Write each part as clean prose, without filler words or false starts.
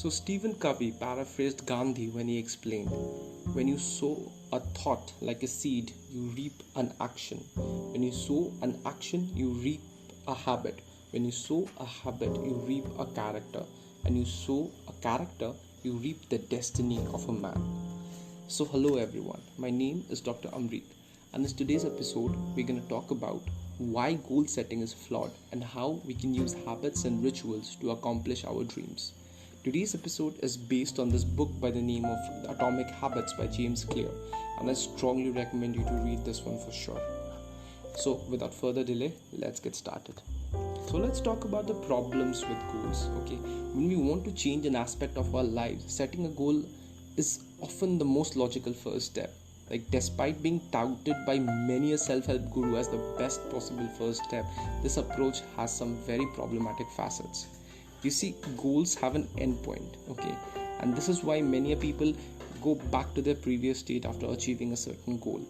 So Stephen Covey paraphrased Gandhi when he explained, when you sow a thought like a seed, you reap an action. When you sow an action, you reap a habit. When you sow a habit, you reap a character. And you sow a character, you reap the destiny of a man. So hello everyone, my name is Dr. Amrit, and in today's episode, we're going to talk about why goal setting is flawed and how we can use habits and rituals to accomplish our dreams. Today's episode is based on this book by the name of Atomic Habits by James Clear, and I strongly recommend you to read this one for sure. So without further delay, let's get started. So let's talk about the problems with goals. Okay, when we want to change an aspect of our lives, setting a goal is often the most logical first step. Like, despite being touted by many a self-help guru as the best possible first step, this approach has some very problematic facets. You see, goals have an endpoint, okay, and this is why many people go back to their previous state after achieving a certain goal.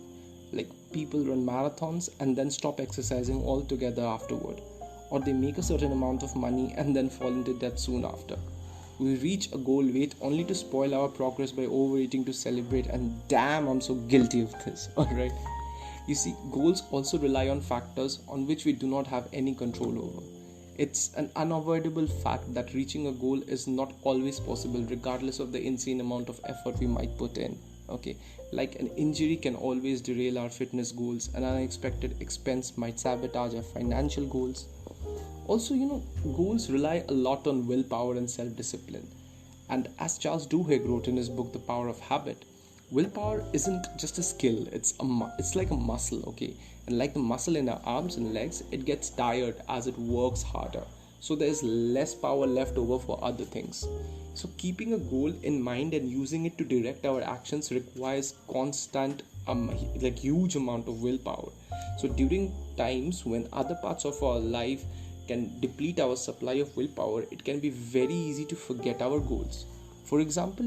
Like, people run marathons and then stop exercising altogether afterward, or they make a certain amount of money and then fall into debt soon after. We reach a goal weight only to spoil our progress by overeating to celebrate, and damn, I'm so guilty of this, alright? You see, goals also rely on factors on which we do not have any control over. It's an unavoidable fact that reaching a goal is not always possible regardless of the insane amount of effort we might put in. Okay, like an injury can always derail our fitness goals, an unexpected expense might sabotage our financial goals. Also, goals rely a lot on willpower and self-discipline. And as Charles Duhigg wrote in his book, The Power of Habit, willpower isn't just a skill, it's like a muscle, okay? And like the muscle in our arms and legs, it gets tired as it works harder. So there's less power left over for other things. So keeping a goal in mind and using it to direct our actions requires constant, huge amount of willpower. So during times when other parts of our life can deplete our supply of willpower, it can be very easy to forget our goals. For example,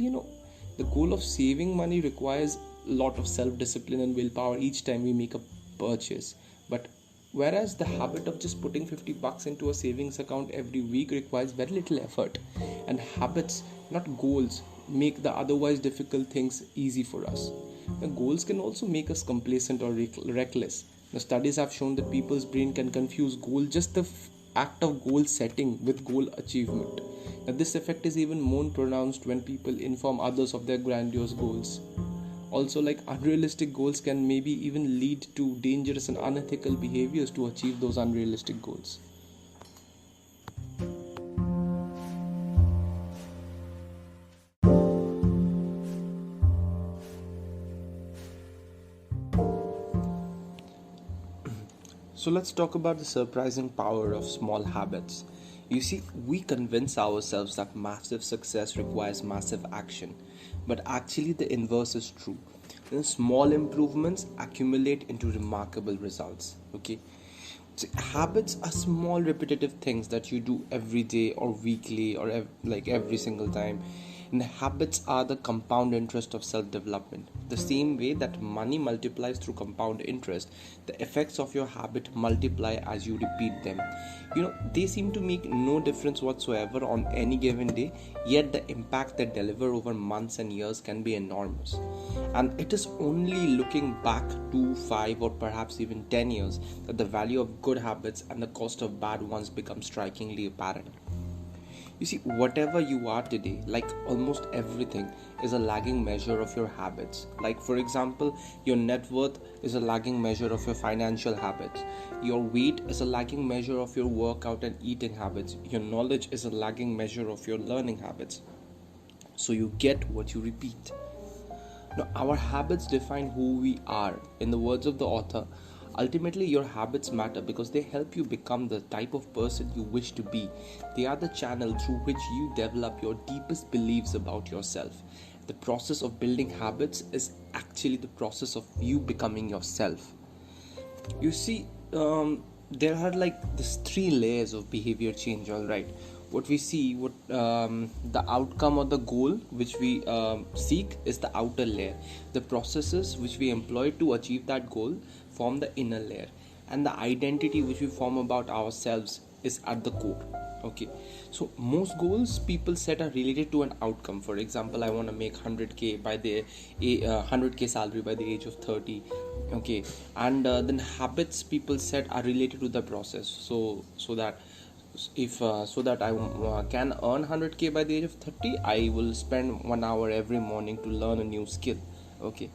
the goal of saving money requires a lot of self-discipline and willpower each time we make a purchase. But whereas the habit of just putting $50 into a savings account every week requires very little effort. And habits, not goals, make the otherwise difficult things easy for us. Now, goals can also make us complacent or reckless. The studies have shown that people's brain can confuse just the act of goal setting with goal achievement. Now, this effect is even more pronounced when people inform others of their grandiose goals. Also, like, unrealistic goals can maybe even lead to dangerous and unethical behaviors to achieve those unrealistic goals. So let's talk about the surprising power of small habits. You see, we convince ourselves that massive success requires massive action, but actually the inverse is true. Small improvements accumulate into remarkable results. Okay, so habits are small repetitive things that you do every day or weekly or every single time. And habits are the compound interest of self-development. The same way that money multiplies through compound interest, the effects of your habit multiply as you repeat them. They seem to make no difference whatsoever on any given day, yet the impact they deliver over months and years can be enormous. And it is only looking back 2, 5 or perhaps even 10 years that the value of good habits and the cost of bad ones become strikingly apparent. You see, whatever you are today, like almost everything, is a lagging measure of your habits. Like, for example, your net worth is a lagging measure of your financial habits. Your weight is a lagging measure of your workout and eating habits. Your knowledge is a lagging measure of your learning habits. So you get what you repeat. Now, our habits define who we are. In the words of the author, ultimately, your habits matter because they help you become the type of person you wish to be. They are the channel through which you develop your deepest beliefs about yourself. The process of building habits is actually the process of you becoming yourself. You see, there are these 3 layers of behavior change, alright? What we see, the outcome or the goal which we seek is the outer layer. The processes which we employ to achieve that goal form the inner layer, and the identity which we form about ourselves is at the core. Okay, so most goals people set are related to an outcome. For example, I want to make 100k by the 100k salary by the age of 30. Okay, and then habits people set are related to the process. So that if so that I can earn 100k by the age of 30, I will spend 1 hour every morning to learn a new skill. Okay,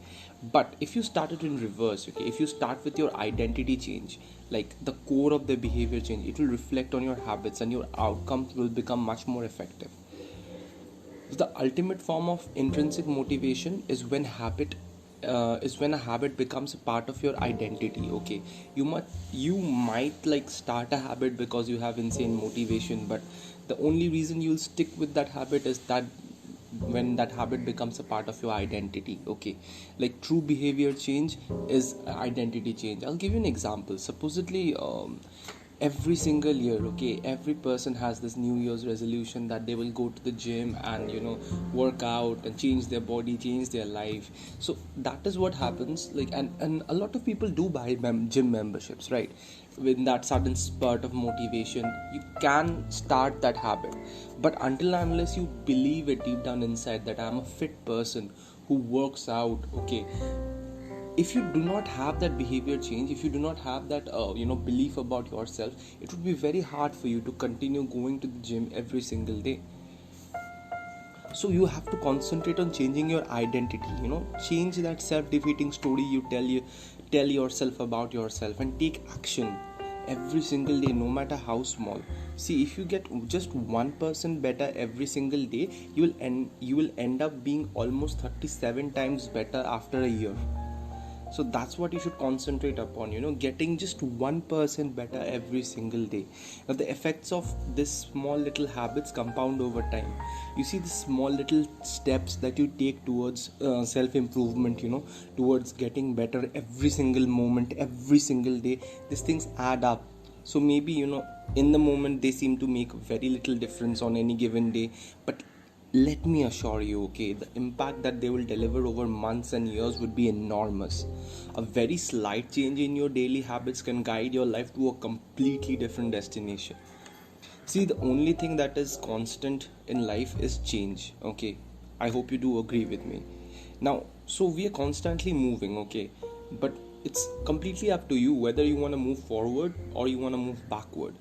but if you start it in reverse, okay, if you start with your identity change, like the core of the behavior change, it will reflect on your habits and your outcomes will become much more effective. The ultimate form of intrinsic motivation is when a habit becomes a part of your identity. Okay, you might like start a habit because you have insane motivation, but the only reason you'll stick with that habit is that when that habit becomes a part of your identity. Okay, like true behavior change is identity change. I'll give you an example. Supposedly every single year, okay, every person has this new year's resolution that they will go to the gym and work out and change their body, change their life. So that is what happens, like, and a lot of people do buy gym memberships, right? With that sudden spurt of motivation, you can start that habit, but until and unless you believe it deep down inside that I'm a fit person who works out, okay, if you do not have that behavior change, if you do not have that belief about yourself, it would be very hard for you to continue going to the gym every single day. So you have to concentrate on changing your identity, change that self-defeating story you tell yourself about yourself, and take action every single day, no matter how small. See, if you get just 1% better every single day, you will end up being almost 37 times better after a year. So that's what you should concentrate upon, getting just 1% better every single day. Now the effects of this small little habits compound over time. You see the small little steps that you take towards self improvement, towards getting better every single moment, every single day. These things add up. So maybe in the moment they seem to make very little difference on any given day, but let me assure you, okay, the impact that they will deliver over months and years would be enormous. A very slight change in your daily habits can guide your life to a completely different destination. See, the only thing that is constant in life is change. Okay, I hope you do agree with me. Now, so we are constantly moving, okay, but it's completely up to you whether you want to move forward or you want to move backward,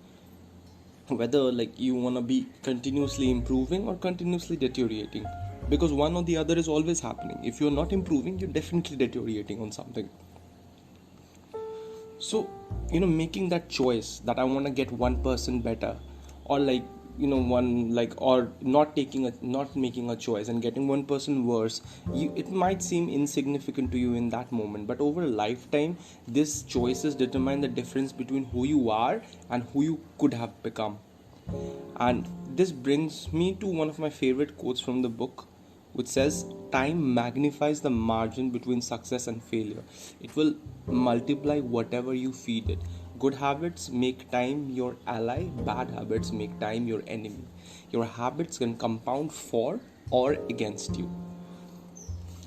whether like you want to be continuously improving or continuously deteriorating, because one or the other is always happening. If you're not improving, you're definitely deteriorating on something. So making that choice that I want to get 1% better, or like one like, or not making a choice and getting 1% worse, it might seem insignificant to you in that moment, but over a lifetime these choices determine the difference between who you are and who you could have become. And this brings me to one of my favorite quotes from the book, which says, time magnifies the margin between success and failure. It will multiply whatever you feed it. Good habits make time your ally, bad habits make time your enemy. Your habits can compound for or against you.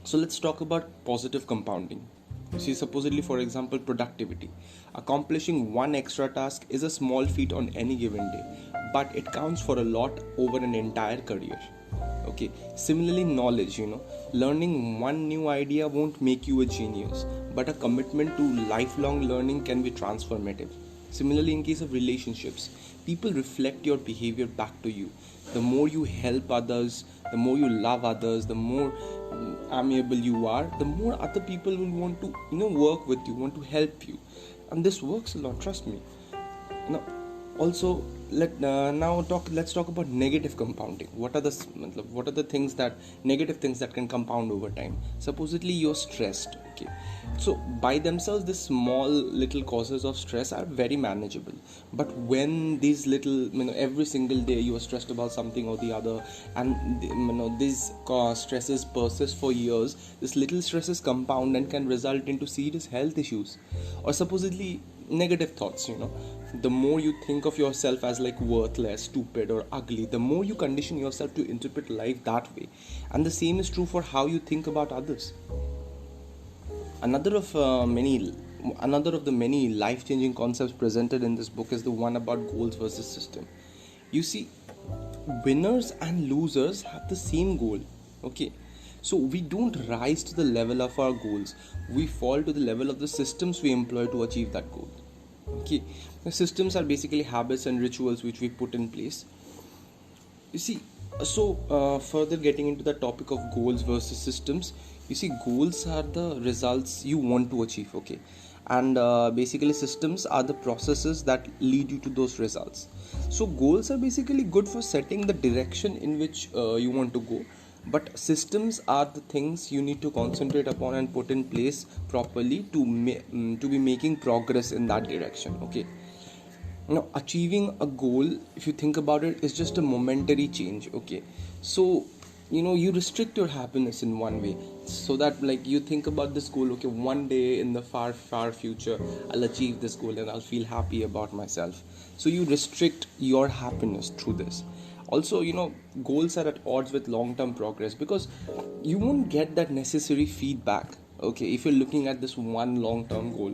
So let's talk about positive compounding. See, supposedly, for example, productivity. Accomplishing one extra task is a small feat on any given day, but it counts for a lot over an entire career. Okay, similarly, knowledge, learning one new idea won't make you a genius, but a commitment to lifelong learning can be transformative. Similarly, in case of relationships, people reflect your behavior back to you. The more you help others, the more you love others, the more amiable you are, the more other people will want to work with you, want to help you. And this works a lot, trust me. Now also, let's talk about negative compounding. What are the things that negative things that can compound over time? Supposedly you're stressed, okay, so by themselves these small little causes of stress are very manageable, but when these little every single day you are stressed about something or the other, and these stresses persist for years, these little stresses compound and can result into serious health issues. Or supposedly negative thoughts, the more you think of yourself as like worthless, stupid or ugly, the more you condition yourself to interpret life that way. And the same is true for how you think about others. Another of the many life-changing concepts presented in this book is the one about goals versus system. You see, winners and losers have the same goal. Okay, so we don't rise to the level of our goals, we fall to the level of the systems we employ to achieve that goal. Okay, the systems are basically habits and rituals which we put in place. You see, further getting into the topic of goals versus systems, you see, goals are the results you want to achieve, okay, and basically systems are the processes that lead you to those results. So goals are basically good for setting the direction in which you want to go, but systems are the things you need to concentrate upon and put in place properly to be making progress in that direction. Okay, now achieving a goal, if you think about it, is just a momentary change. Okay, so you restrict your happiness in one way, so that like you think about this goal, okay, one day in the far future I'll achieve this goal and I'll feel happy about myself. So you restrict your happiness through this. Also, goals are at odds with long-term progress, because you won't get that necessary feedback, okay, if you're looking at this one long-term goal.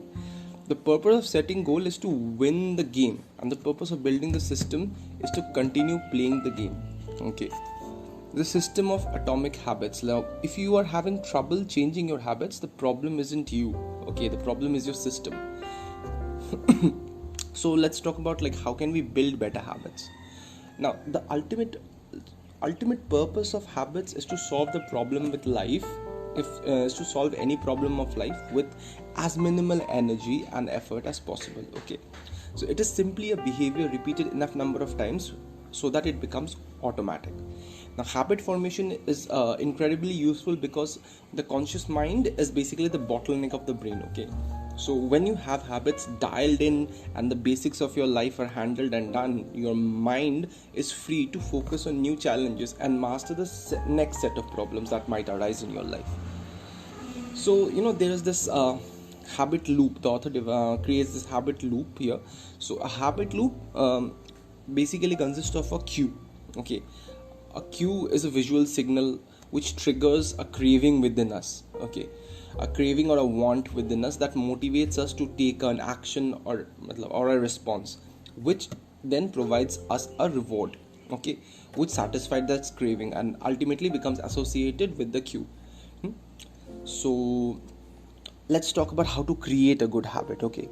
The purpose of setting goal is to win the game, and the purpose of building the system is to continue playing the game. Okay, the system of atomic habits. Now, if you are having trouble changing your habits, the problem isn't you. Okay, the problem is your system. So let's talk about like how can we build better habits. Now, the ultimate purpose of habits is to solve the problem with life. Is to solve any problem of life with as minimal energy and effort as possible. Okay, so it is simply a behavior repeated enough number of times so that it becomes automatic. Now, habit formation is incredibly useful because the conscious mind is basically the bottleneck of the brain. Okay, so when you have habits dialed in and the basics of your life are handled and done, your mind is free to focus on new challenges and master the next set of problems that might arise in your life. So there is this habit loop. The author creates this habit loop here. So a habit loop basically consists of a cue. Okay, a cue is a visual signal which triggers a craving within us. Okay, a craving or a want within us that motivates us to take an action or a response, which then provides us a reward, okay, which satisfies that craving and ultimately becomes associated with the cue. So let's talk about how to create a good habit. Okay,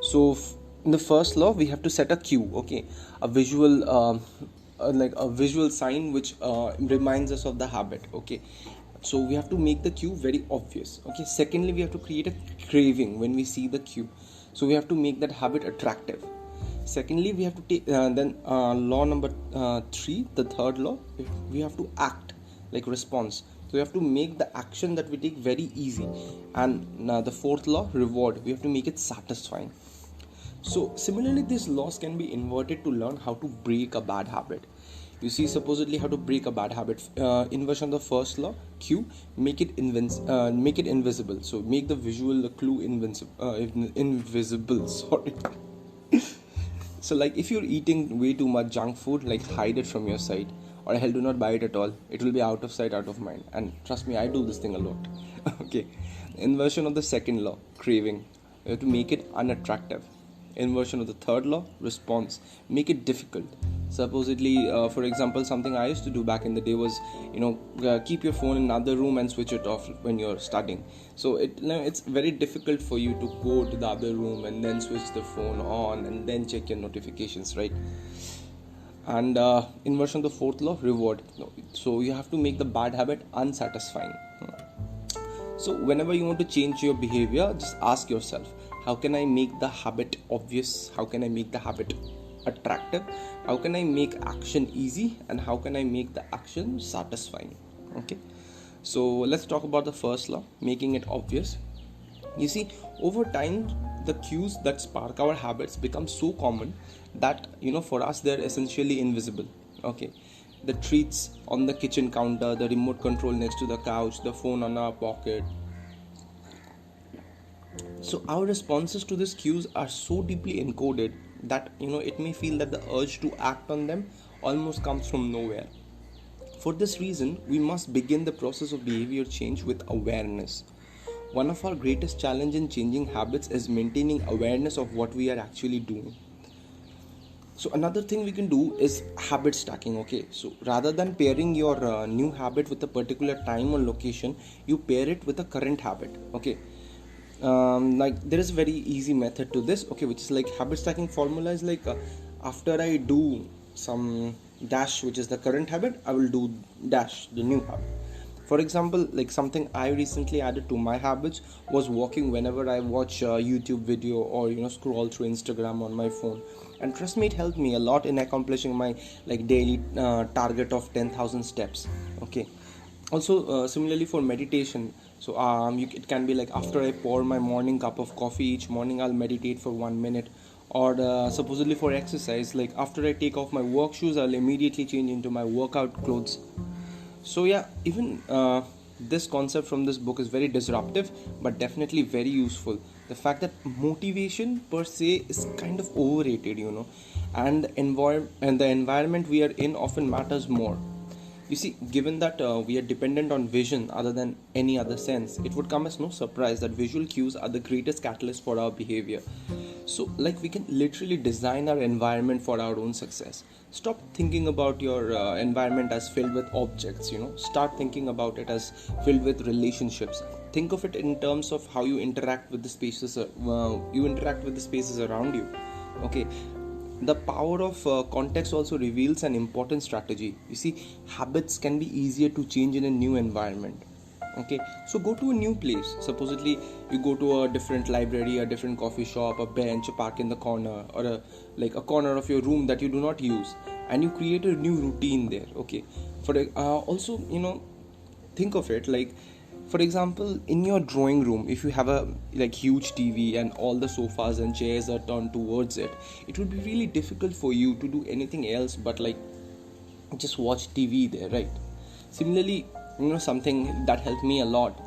so in the first law we have to set a cue. Okay, a visual like a visual sign which reminds us of the habit. Okay, so we have to make the cue very obvious. Okay, secondly, we have to create a craving when we see the cue, so we have to make that habit attractive. Secondly, we have to take then law number 3, the third law, we have to act like response. So we have to make the action that we take very easy. And the fourth law, reward, we have to make it satisfying. So similarly, these laws can be inverted to learn how to break a bad habit. You see, supposedly how to break a bad habit. Inversion of the first law, cue, make it invisible. So make the visual clue invisible. Sorry. So like if you're eating way too much junk food, like hide it from your sight, or hell, do not buy it at all. It will be out of sight, out of mind. And trust me, I do this thing a lot. Okay. Inversion of the second law, craving. You have to make it unattractive. Inversion of the third law, response. Make it difficult. Supposedly, for example, something I used to do back in the day was, keep your phone in another room and switch it off when you're studying. So it's very difficult for you to go to the other room and then switch the phone on and then check your notifications, right? And inversion of the fourth law, reward. So you have to make the bad habit unsatisfying. So whenever you want to change your behavior, just ask yourself, how can I make the habit obvious? How can I make the habit attractive? How can I make action easy? And how can I make the action satisfying? Okay, so let's talk about the first law, making it obvious. You see, over time, the cues that spark our habits become so common that for us they're essentially invisible. Okay, the treats on the kitchen counter, the remote control next to the couch, the phone on our pocket. So our responses to these cues are so deeply encoded that it may feel that the urge to act on them almost comes from nowhere. For this reason, we must begin the process of behavior change with awareness. One of our greatest challenges in changing habits is maintaining awareness of what we are actually doing. So another thing we can do is habit stacking. Okay, so rather than pairing your new habit with a particular time or location, you pair it with a current habit. Okay, like there is a very easy method to this. Okay, which is like habit stacking formula is like after I do some dash, which is the current habit, I will do dash, the new habit. For example, like something I recently added to my habits was walking whenever I watch a YouTube video or scroll through Instagram on my phone. And trust me, it helped me a lot in accomplishing my like daily target of 10,000 steps. Okay. Also, similarly for meditation, so it can be like after I pour my morning cup of coffee each morning, I'll meditate for 1 minute. Or supposedly for exercise, like after I take off my work shoes, I'll immediately change into my workout clothes. So yeah, even this concept from this book is very disruptive, but definitely very useful. The fact that motivation per se is kind of overrated, and the environment we are in often matters more. You see, given that we are dependent on vision other than any other sense, it would come as no surprise that visual cues are the greatest catalyst for our behavior. So, like, we can literally design our environment for our own success. Stop thinking about your environment as filled with objects, Start thinking about it as filled with relationships. Think of it in terms of how you interact with the spaces. You interact with the spaces around you. Okay, the power of context also reveals an important strategy. You see, habits can be easier to change in a new environment. Okay, so go to a new place. Supposedly you go to a different library, a different coffee shop, a bench, a park in the corner, or a corner of your room that you do not use, and you create a new routine there. Okay, for also think of it like, for example, in your drawing room, if you have a like huge TV and all the sofas and chairs are turned towards it, it would be really difficult for you to do anything else but like just watch TV there, right? Similarly, something that helped me a lot,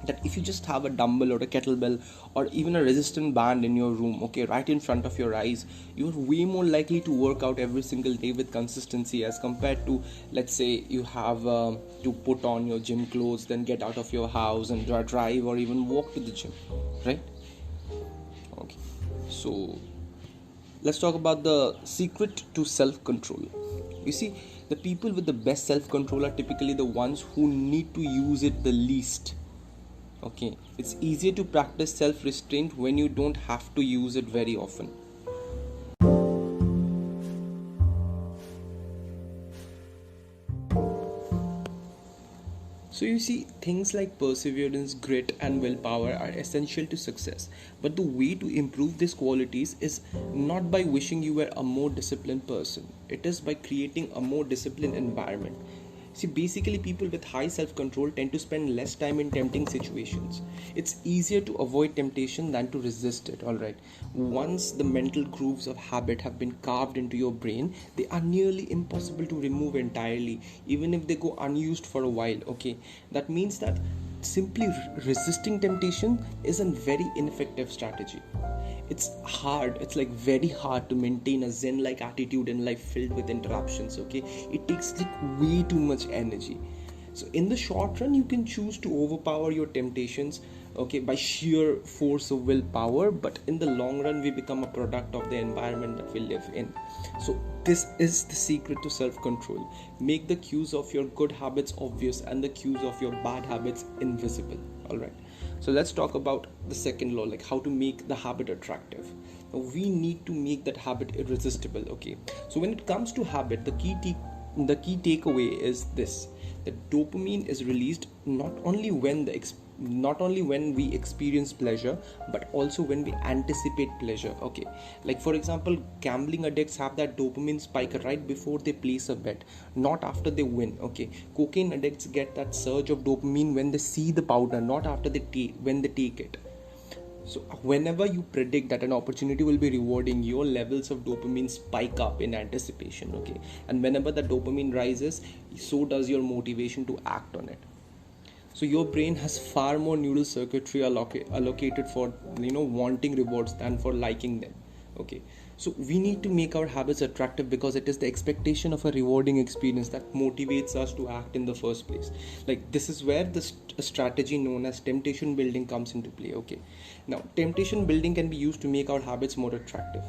that if you just have a dumbbell or a kettlebell or even a resistance band in your room, okay, right in front of your eyes, you're way more likely to work out every single day with consistency as compared to, let's say, you have to put on your gym clothes, then get out of your house and drive or even walk to the gym, right? Okay, so let's talk about the secret to self-control. You see, the people with the best self-control are typically the ones who need to use it the least. Okay, it's easier to practice self-restraint when you don't have to use it very often. So you see, things like perseverance, grit, and willpower are essential to success. But the way to improve these qualities is not by wishing you were a more disciplined person. It is by creating a more disciplined environment. See, basically, people with high self-control tend to spend less time in tempting situations. It's easier to avoid temptation than to resist it, alright? Once the mental grooves of habit have been carved into your brain, they are nearly impossible to remove entirely, even if they go unused for a while, okay? That means that simply resisting temptation is a very ineffective strategy. It's hard, it's like very hard to maintain a zen like attitude in life filled with interruptions. Okay, it takes like way too much energy. So in the short run, you can choose to overpower your temptations, okay, by sheer force of willpower, but in the long run we become a product of the environment that we live in. So this is the secret to self-control. Make the cues of your good habits obvious and the cues of your bad habits invisible. All right, so let's talk about the second law, like how to make the habit attractive. Now, we need to make that habit irresistible. Okay, so when it comes to habit, the key takeaway is this: that dopamine is released not only when we experience pleasure, but also when we anticipate pleasure. Okay, like for example, gambling addicts have that dopamine spike right before they place a bet, not after they win. Okay, cocaine addicts get that surge of dopamine when they see the powder, not after when they take it. So whenever you predict that an opportunity will be rewarding, your levels of dopamine spike up in anticipation. Okay, and whenever the dopamine rises, so does your motivation to act on it. So your brain has far more neural circuitry allocated for wanting rewards than for liking them. Okay, so we need to make our habits attractive because it is the expectation of a rewarding experience that motivates us to act in the first place. Like this is where the strategy known as temptation building comes into play. Okay, now temptation building can be used to make our habits more attractive.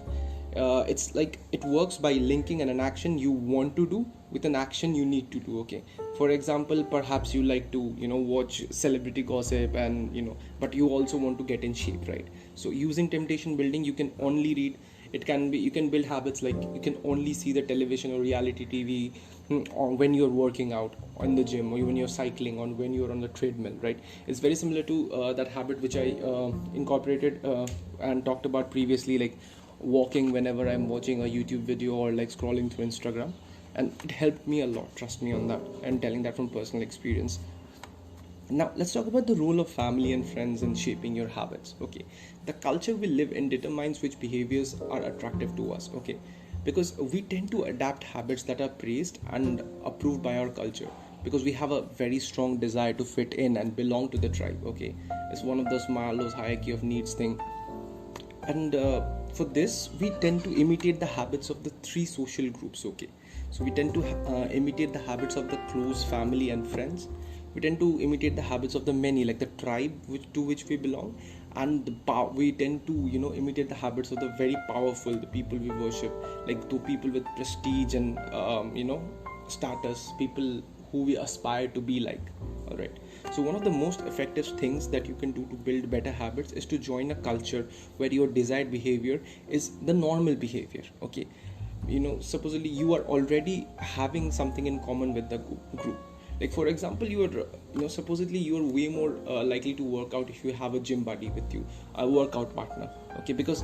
It's like it works by linking an action you want to do with an action you need to do. Okay, for example, perhaps you like to watch celebrity gossip, and but you also want to get in shape, right? So using temptation building, you can only read, it can be, you can build habits like you can only see the television or reality TV, or when you're working out on the gym, or when you're cycling, or when you're on the treadmill, right? It's very similar to that habit which I incorporated and talked about previously, like walking whenever I'm watching a YouTube video or like scrolling through Instagram. And it helped me a lot, trust me on that, and telling that from personal experience. Now let's talk about the role of family and friends in shaping your habits. Okay, the culture we live in determines which behaviors are attractive to us. Okay, because we tend to adapt habits that are praised and approved by our culture, because we have a very strong desire to fit in and belong to the tribe. Okay, it's one of those Maslow's hierarchy of needs thing. And for this we tend to imitate the habits of the three social groups. Okay, so we tend to imitate the habits of the close family and friends. We tend to imitate the habits of the many, like the tribe to which we belong. And we tend to imitate the habits of the very powerful, the people we worship, like the people with prestige and status, people who we aspire to be like. All right, so one of the most effective things that you can do to build better habits is to join a culture where your desired behavior is the normal behavior. Okay, supposedly you are already having something in common with the group. Like for example, you are supposedly you are way more likely to work out if you have a gym buddy with you, a workout partner. Okay, because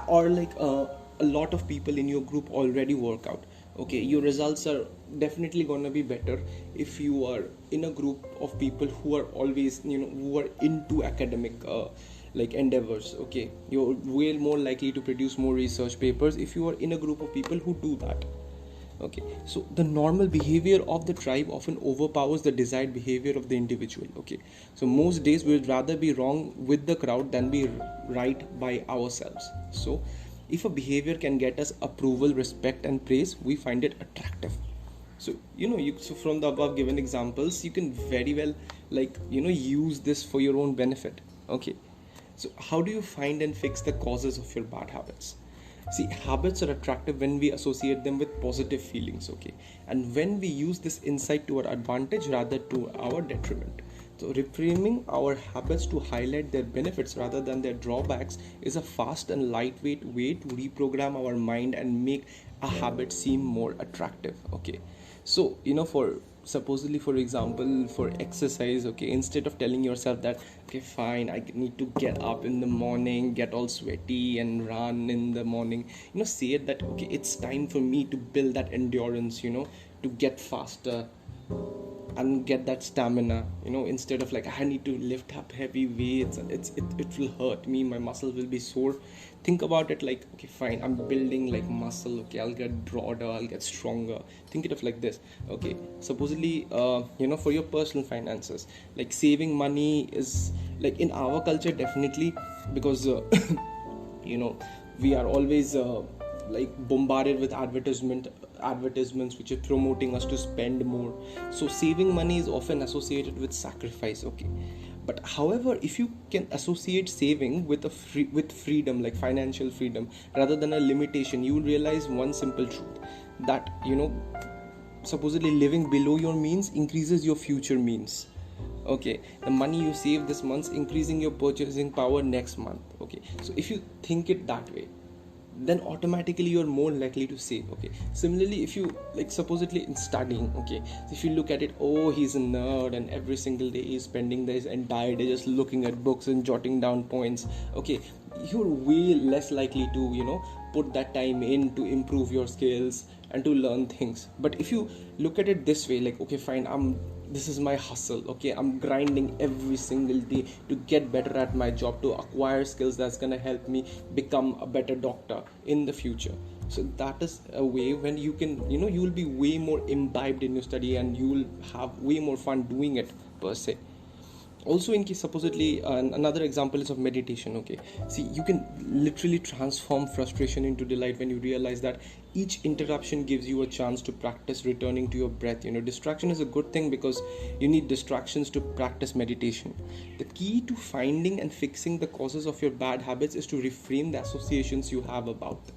or like a lot of people in your group already work out. Okay, your results are definitely gonna be better if you are in a group of people who are always who are into academic like endeavors. Okay, you're way more likely to produce more research papers if you are in a group of people who do that. Okay, so the normal behavior of the tribe often overpowers the desired behavior of the individual. Okay, so most days we would rather be wrong with the crowd than be right by ourselves. So if a behavior can get us approval, respect and praise, we find it attractive. So so from the above given examples, you can very well use this for your own benefit. Okay, so how do you find and fix the causes of your bad habits? See, habits are attractive when we associate them with positive feelings. Okay, and when we use this insight to our advantage rather to our detriment. So reframing our habits to highlight their benefits rather than their drawbacks is a fast and lightweight way to reprogram our mind and make a habit seem more attractive. Okay, so for example, for exercise. Okay, instead of telling yourself that okay fine, I need to get up in the morning, get all sweaty and run in the morning, say it that okay, it's time for me to build that endurance, to get faster and get that stamina, instead of like I need to lift up heavy weights, it will hurt me, my muscles will be sore. Think about it like okay fine, I'm building like muscle. Okay, I'll get broader, I'll get stronger. Think it of like this. Okay, supposedly for your personal finances, like saving money is like in our culture definitely, because we are always like bombarded with advertisements which are promoting us to spend more. So saving money is often associated with sacrifice. Okay, but however, if you can associate saving with with freedom, like financial freedom, rather than a limitation, you will realize one simple truth, that supposedly living below your means increases your future means. Okay, the money you save this month increasing your purchasing power next month. Okay, so if you think it that way, then automatically you're more likely to save. Okay, similarly, if you like supposedly in studying, okay, so if you look at it, oh, he's a nerd and every single day he's spending his entire day just looking at books and jotting down points. Okay, you're way less likely to put that time in to improve your skills and to learn things. But if you look at it this way, like okay fine, this is my hustle. Okay, I'm grinding every single day to get better at my job, to acquire skills that's gonna help me become a better doctor in the future. So that is a way when you can you will be way more imbibed in your study and you will have way more fun doing it per se. Also, in case supposedly another example is of meditation. Okay, see, you can literally transform frustration into delight when you realize that each interruption gives you a chance to practice returning to your breath. Distraction is a good thing because you need distractions to practice meditation. The key to finding and fixing the causes of your bad habits is to reframe the associations you have about them.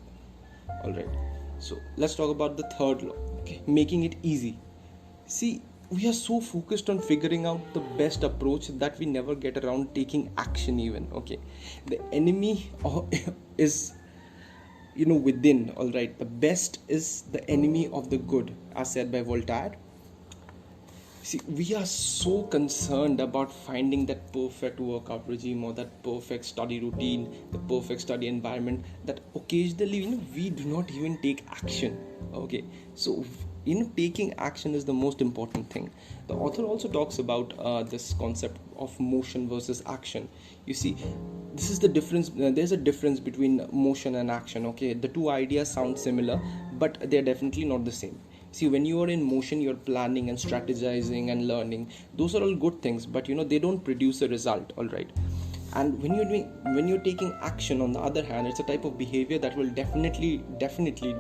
All right. So let's talk about the third law. Okay, making it easy. See, we are so focused on figuring out the best approach that we never get around taking action even. Okay, the enemy is within. All right, the best is the enemy of the good, as said by Voltaire. See, we are so concerned about finding that perfect workout regime or that perfect study routine, the perfect study environment, that occasionally, we do not even take action. Okay, so taking action is the most important thing. The author also talks about this concept of motion versus action. You see, this is the difference. There's a difference between motion and action. Okay, the two ideas sound similar, but they're definitely not the same. See, when you are in motion, you're planning and strategizing and learning. Those are all good things, but they don't produce a result. All right. And when you're taking action, on the other hand, it's a type of behavior that will definitely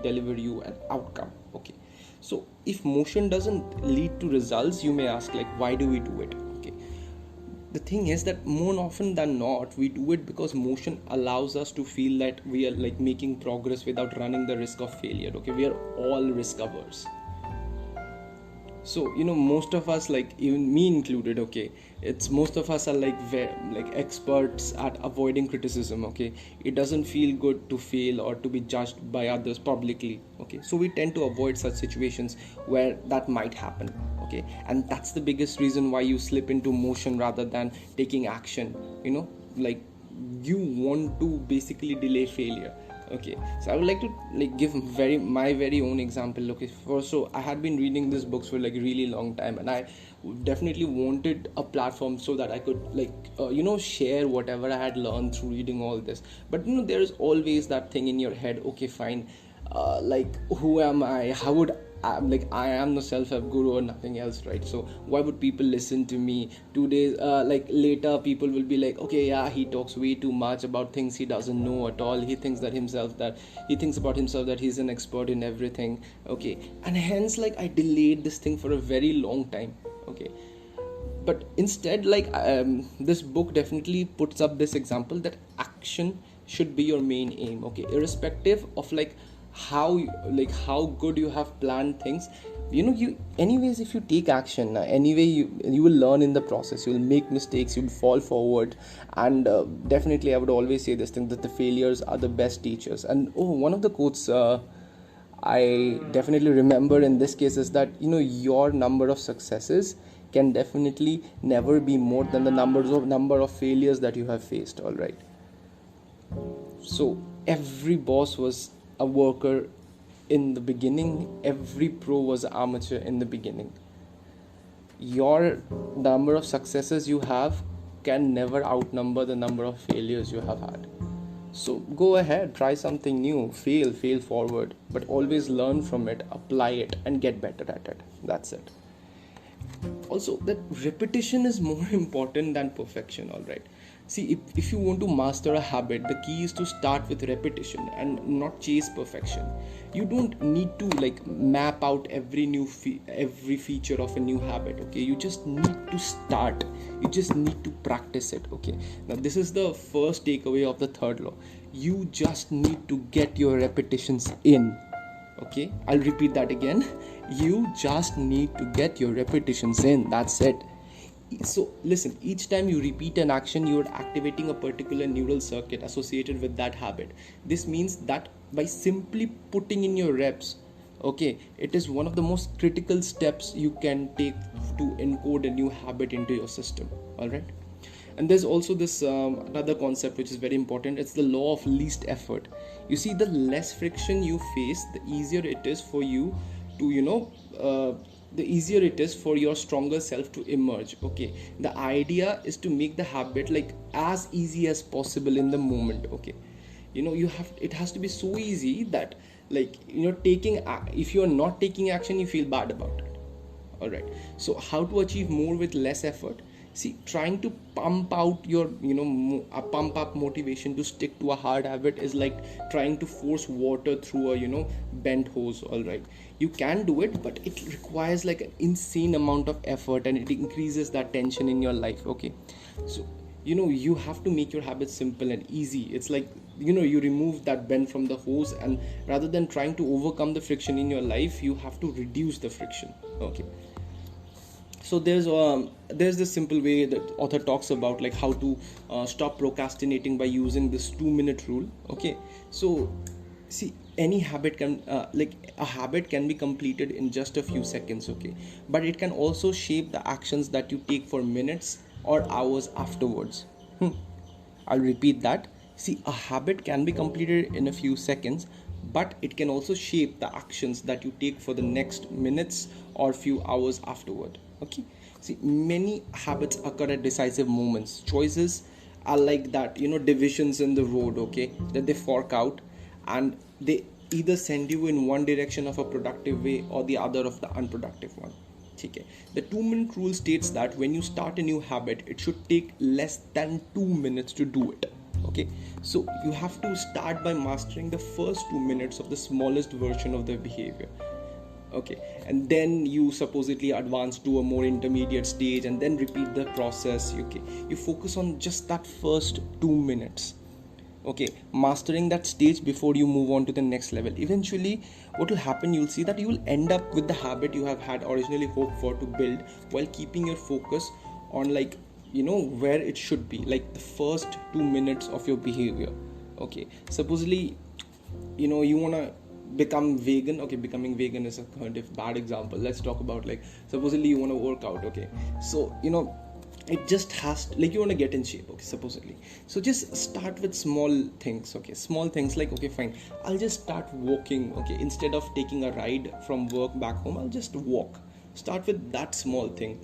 deliver you an outcome. Okay. So if motion doesn't lead to results, you may ask, like, why do we do it? Okay. The thing is that more often than not, we do it because motion allows us to feel that we are like making progress without running the risk of failure. Okay, we are all risk averse. So most of us, like even me included, okay, it's most of us are like experts at avoiding criticism. Okay, it doesn't feel good to fail or to be judged by others publicly. Okay, so we tend to avoid such situations where that might happen. Okay, and that's the biggest reason why you slip into motion rather than taking action. Like you want to basically delay failure. Okay, so I would like to give my very own example. Okay, so I had been reading these books for really long time, and I definitely wanted a platform so that I could share whatever I had learned through reading all this. But there is always that thing in your head. Okay, fine, who am I? How would I am the self-help guru or nothing else, right? So why would people listen to me? 2 days later, people will be like, okay, yeah, he talks way too much about things he doesn't know at all. He thinks about himself that he's an expert in everything. Okay, and hence I delayed this thing for a very long time. Okay, but instead this book definitely puts up this example that action should be your main aim. Okay, irrespective of how good you have planned things, anyways, if you take action, anyway you will learn in the process. You will make mistakes, you will fall forward, and definitely I would always say this thing, that the failures are the best teachers. And one of the quotes I definitely remember in this case is that your number of successes can definitely never be more than the number of failures that you have faced. All right, so every boss was a worker in the beginning, every pro was an amateur in the beginning. Your number of successes you have can never outnumber the number of failures you have had. So go ahead, try something new, fail forward, but always learn from it, apply it, and get better at it. That's it. Also, that repetition is more important than perfection. All right, see, if you want to master a habit, the key is to start with repetition and not chase perfection. You don't need to map out every feature of a new habit. Okay, you just need to start, you just need to practice it. Okay, now this is the first takeaway of the third law. You just need to get your repetitions in. Okay, I'll repeat that again. You just need to get your repetitions in. That's it. So listen, each time you repeat an action, you are activating a particular neural circuit associated with that habit. This means that by simply putting in your reps, okay, it is one of the most critical steps you can take to encode a new habit into your system. All right. And there's also this another concept which is very important. It's the law of least effort. You see, the less friction you face, the easier it is for you to the easier it is for your stronger self to emerge. Okay, the idea is to make the habit as easy as possible in the moment. Okay, it has to be so easy that if you are not taking action, you feel bad about it. All right, so how to achieve more with less effort? See, trying to pump out your pump up motivation to stick to a hard habit is like trying to force water through a bent hose. All right, you can do it, but it requires an insane amount of effort, and it increases that tension in your life. Okay, so you have to make your habits simple and easy. It's like, you remove that bend from the hose, and rather than trying to overcome the friction in your life, you have to reduce the friction. Okay, so there's this simple way that author talks about, like how to stop procrastinating by using this 2-minute rule. Okay, so see, any habit can like a habit can be completed in just a few seconds. Okay, but it can also shape the actions that you take for minutes or hours afterwards. I'll repeat that. See, a habit can be completed in a few seconds, but it can also shape the actions that you take for the next minutes or few hours afterward. Okay. See, many habits occur at decisive moments. Choices are like that, divisions in the road, okay, that they fork out, and they either send you in one direction of a productive way or the other of the unproductive one. Okay. The 2-minute rule states that when you start a new habit, it should take less than 2 minutes to do it. Okay, so you have to start by mastering the first 2 minutes of the smallest version of the behavior. Okay, and then you supposedly advance to a more intermediate stage and then repeat the process. Okay, you focus on just that first 2 minutes. Okay, mastering that stage before you move on to the next level. Eventually what will happen, you'll see that you will end up with the habit you have had originally hoped for to build, while keeping your focus on, like, where it should be, like the first 2 minutes of your behavior. Okay, supposedly you want to become vegan. Okay, becoming vegan is a kind of bad example. Let's talk about, like, supposedly you want to work out. Okay, so it just has to, like, you want to get in shape. Okay, supposedly, so just start with small things. Okay, small things like, okay, fine, I'll just start walking. Okay, instead of taking a ride from work back home, I'll just walk. Start with that small thing.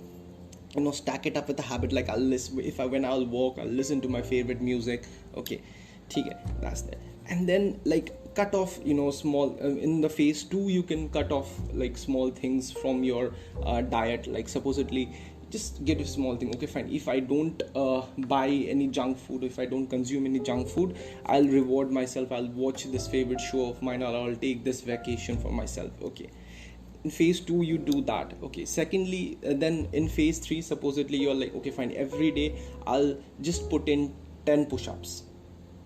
Stack it up with a habit, like I'll listen, when I'll walk, I'll listen to my favorite music. Okay, that's there. And then, like, cut off, small, in the phase 2 you can cut off, like, small things from your diet. Like, supposedly just get a small thing. Okay, fine, if I don't buy any junk food, if I don't consume any junk food, I'll reward myself, I'll watch this favorite show of mine, or I'll take this vacation for myself. Okay, in phase 2 you do that. Okay, secondly, then in phase 3, supposedly you're like, okay, fine, every day I'll just put in 10 push-ups.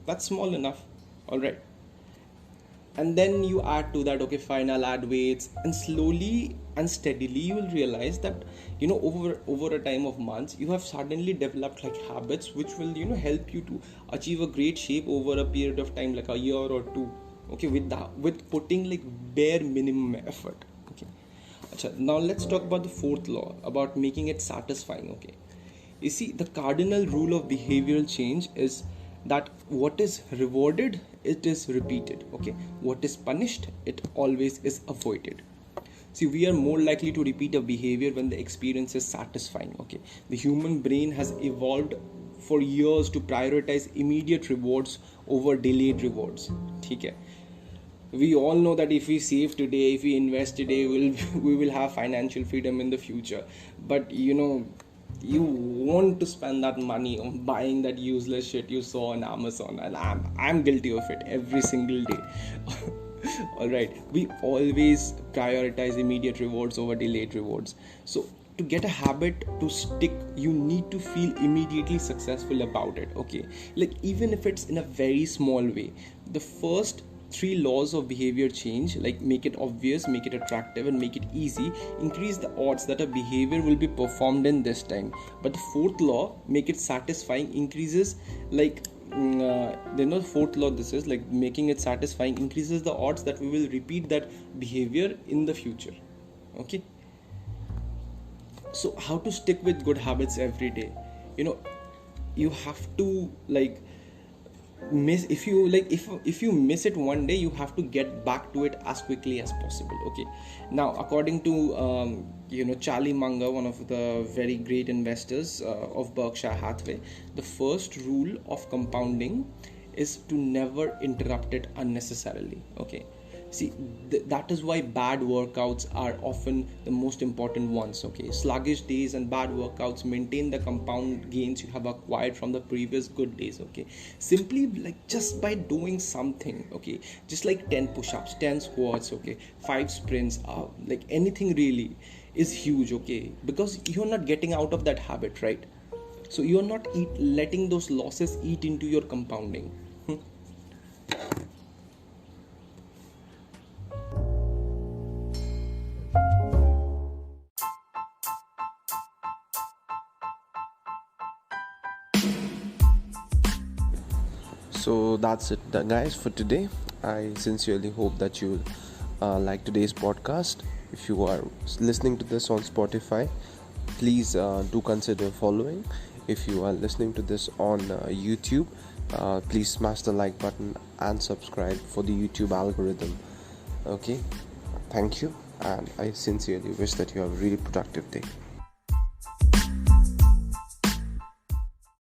That's small enough. All right, and then you add to that, okay, fine, I'll add weights, and slowly and steadily you will realize that, over a time of months, you have suddenly developed, like, habits which will, help you to achieve a great shape over a period of time, like a year or two. Okay, with putting, like, bare minimum effort. Okay, now let's talk about the 4th law, about making it satisfying. Okay, you see, the cardinal rule of behavioral change is that what is rewarded, it is repeated. Okay, what is punished, it always is avoided. See, we are more likely to repeat a behavior when the experience is satisfying. Okay, the human brain has evolved for years to prioritize immediate rewards over delayed rewards. Okay, we all know that if we save today, if we invest today, we will have financial freedom in the future. But you want to spend that money on buying that useless shit you saw on Amazon, and I'm guilty of it every single day. All right, we always prioritize immediate rewards over delayed rewards. So to get a habit to stick, you need to feel immediately successful about it. Okay, like, even if it's in a very small way. The first 3 laws of behavior change, like make it obvious, make it attractive, and make it easy, increase the odds that a behavior will be performed in this time. But the 4th law, make it satisfying, increases, like, the 4th law, this is like making it satisfying, increases the odds that we will repeat that behavior in the future. Okay, so how to stick with good habits every day? You have to, like, if you miss it one day, you have to get back to it as quickly as possible. Okay, now according to Charlie Munger, one of the very great investors of Berkshire Hathaway, the first rule of compounding is to never interrupt it unnecessarily. Okay, see, that is why bad workouts are often the most important ones. Okay, sluggish days and bad workouts maintain the compound gains you have acquired from the previous good days. Okay, simply, like, just by doing something. Okay, just like 10 push-ups, 10 squats, okay, 5 sprints, like anything really is huge. Okay, because you're not getting out of that habit, right? So you're not letting those losses eat into your compounding. So that's it, guys, for today. I sincerely hope that you like today's podcast. If you are listening to this on Spotify, please do consider following. If you are listening to this on YouTube, please smash the like button and subscribe for the YouTube algorithm. Okay, thank you, and I sincerely wish that you have a really productive day.